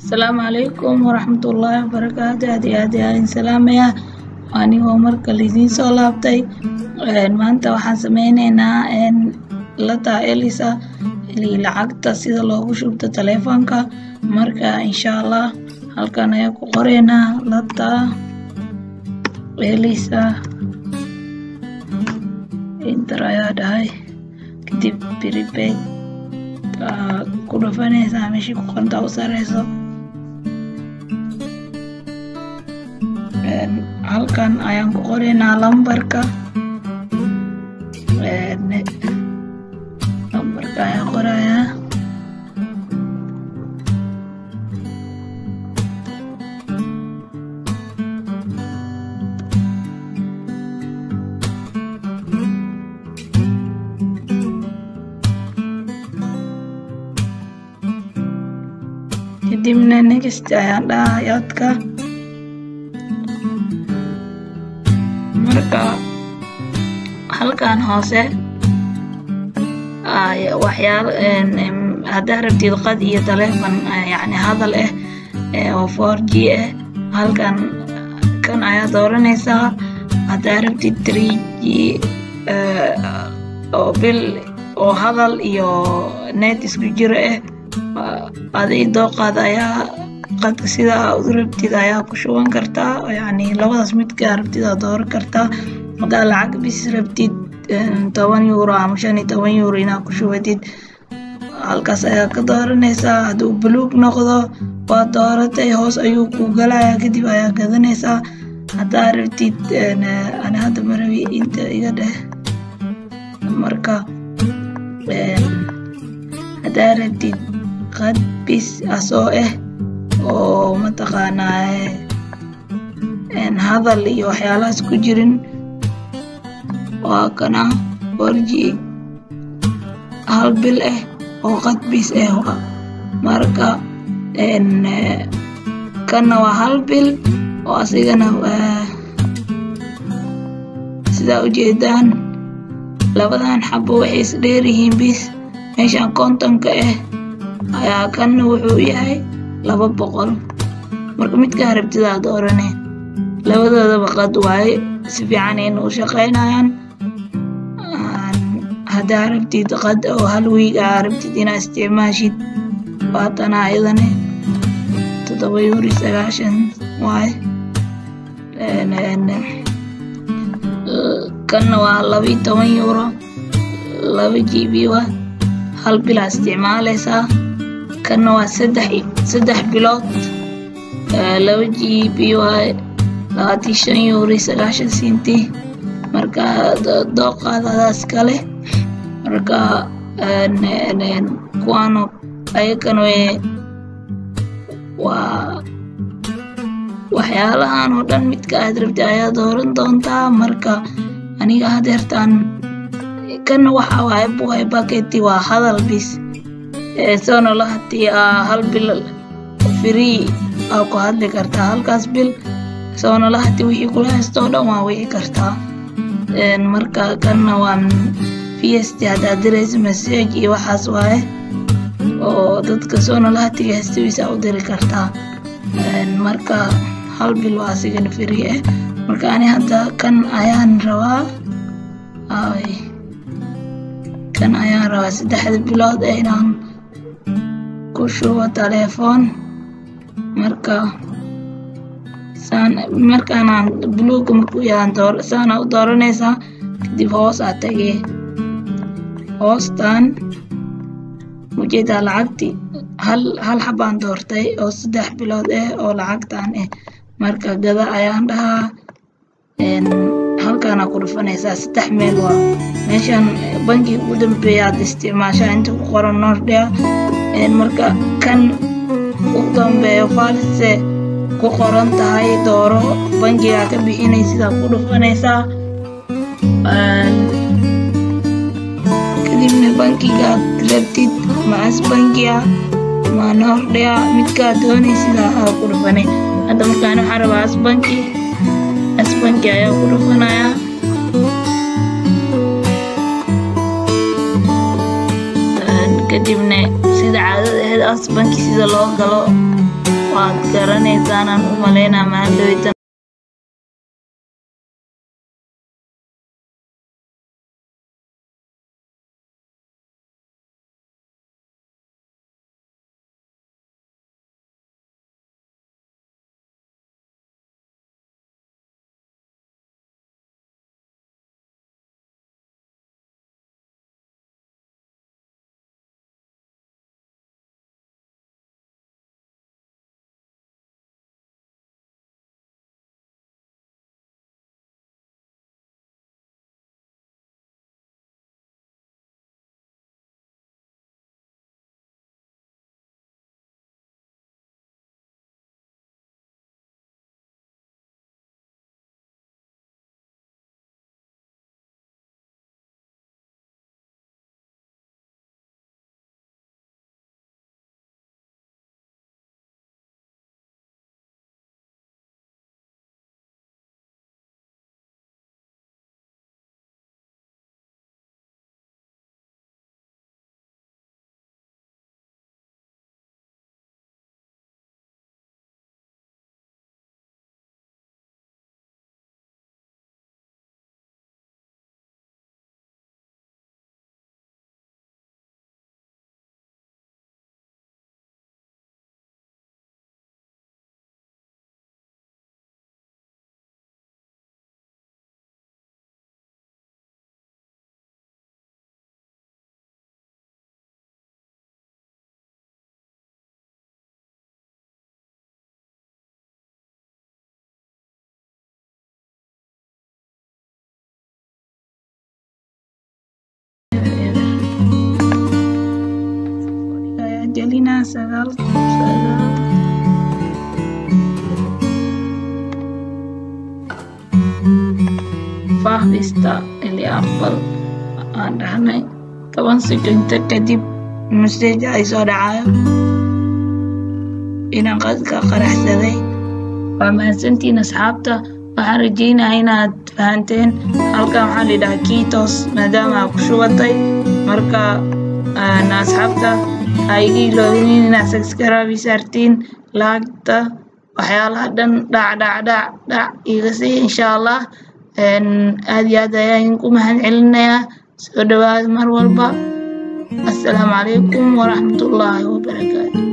السلام عليكم ورحمة الله وبركاته. هادي سلام يا وأني هو مركز لذين صلابتي ما أنت وحن سمينينا إن لتا إليسا اللي لعقت سيدا لوغو شبت تليفونك مركا إن شاء الله هل كان يكو قرينا لتا إليسا انترايا داي كتب بريبيت كودوفانيسا مشي كونتا وساريسو halkan ayaan ku qoraynaa lambarka ayaan qorayaa kadibna next ayaan dhahaa codka marka halkan hoose waxyaalo haddaa rabtid qad iyo taleefon yani hadal oo 4G halkan kan ayaa dooranaysaa haddaa rabtid 3G oo bil oo hadal iyo net isku jiro aday dooqaad ayaa qadka sida aad rabtid ayaa ku shuban kartaa yani labadaas mid ka rabtid aad dooran kartaa hadaa lacag bis rabtid 10 euro ama 15 euro inaad ku shubatid halkaas ayaa ka dooranaysaa haduu buluug noqdo waa dooratay hoos ayuu ku galayaa kadib ayaa gadanaysaa hadaa rabtid ana hadda marawi inta iga dheh marka hadaa rabtid qad bis asoo oo mataqaanaa hadal iyo waxyaalahaas ku jirin waa kana 4G hal bil oo qad bis marka kana waa hal bil oo asigana sida ujeedaan labadan xabo waxay is dheer yihiin bis meeshan kontonka ayaa kana wuxuu yahay 200 marka midka rabtid aad dooranay labadoodaba qad waaye si fiican ay u shaqeynayaan hadaa rabtid qad oo hal wiig rabtid inaad isticmaashid waatana ayadana 7.90 waaye kana waa 12 euro 2GB waa hal bil isticmaalaysaa kana waa 3 bilood 2GB waa 25 euro 9 senti marka dooqaadaas kale marka kuwaano ayagana waa waxyaalahan oo dhan midka aad rabtid ayaa dooran doontaa marka aniga hadeertaan kana waxa waaye buhay baketi waa hadal bis soona lahati hal bil free ku hadli kartaa halkaas bil soona lahati wixii kula haysto dhan waa wici kartaa marka kana waa fiesti hadaa diraysa message iyo waxaas waaye oo dadka soona lahati haystiisa u diri kartaa marka hal bil waa asigana free marka ani hadda kan ayaan rabaa kan ayaan rabaa 3 bilood inaan ku shubo telefoon marka markaan buluug markuu yahay saan u dooranaysaa kadib hoos aad tagay hoostan ujeedaa lacagti hal xabaan doortay oo 3 bilood oo lacagtan marka gada ayaan dhahaa halkaana ku dhufanaysaa 3 meel waa meeshan bangiga ugu dambeeya aad isticmaashaa inta ku qoran Nordea marka kan ugu dambeeyo false ku qoran tahay dooro bangiga ka bixinaysa ku dhufanaysaa kadibna bangiga rabtid maas bangiga ma Nordea midka doonaysa ku dhufanay hadda markaan waxaan rabaa asbanki ayaa ku dhufanaya kadibna sida caadada ahayd asbanki sida loo galo waad garanaysaan aan u malaynaa maandhoytan Jelina sagaal faafista ili aqbal aan dhahnay 10 sekunta kadib message ay soo dhacayo inaan qadka qaraxsaday. waa mahadsantiin asxaabta, waxaan rajaynayaa inaad fahanteen. halkan waxaa la yidhahaa kiitos maadaama aad ku shubatay. marka asxaabta ha iga iloobinin inaad subscribe saartiin, laagta waxyaalaha dhan dhac iga sii insha Allah. aad iyo aad ayaan idinku mahadcelinayaa. soo dhawaada mar walba. assalaamu calaykum waraxmatullaahi wabarakaatu.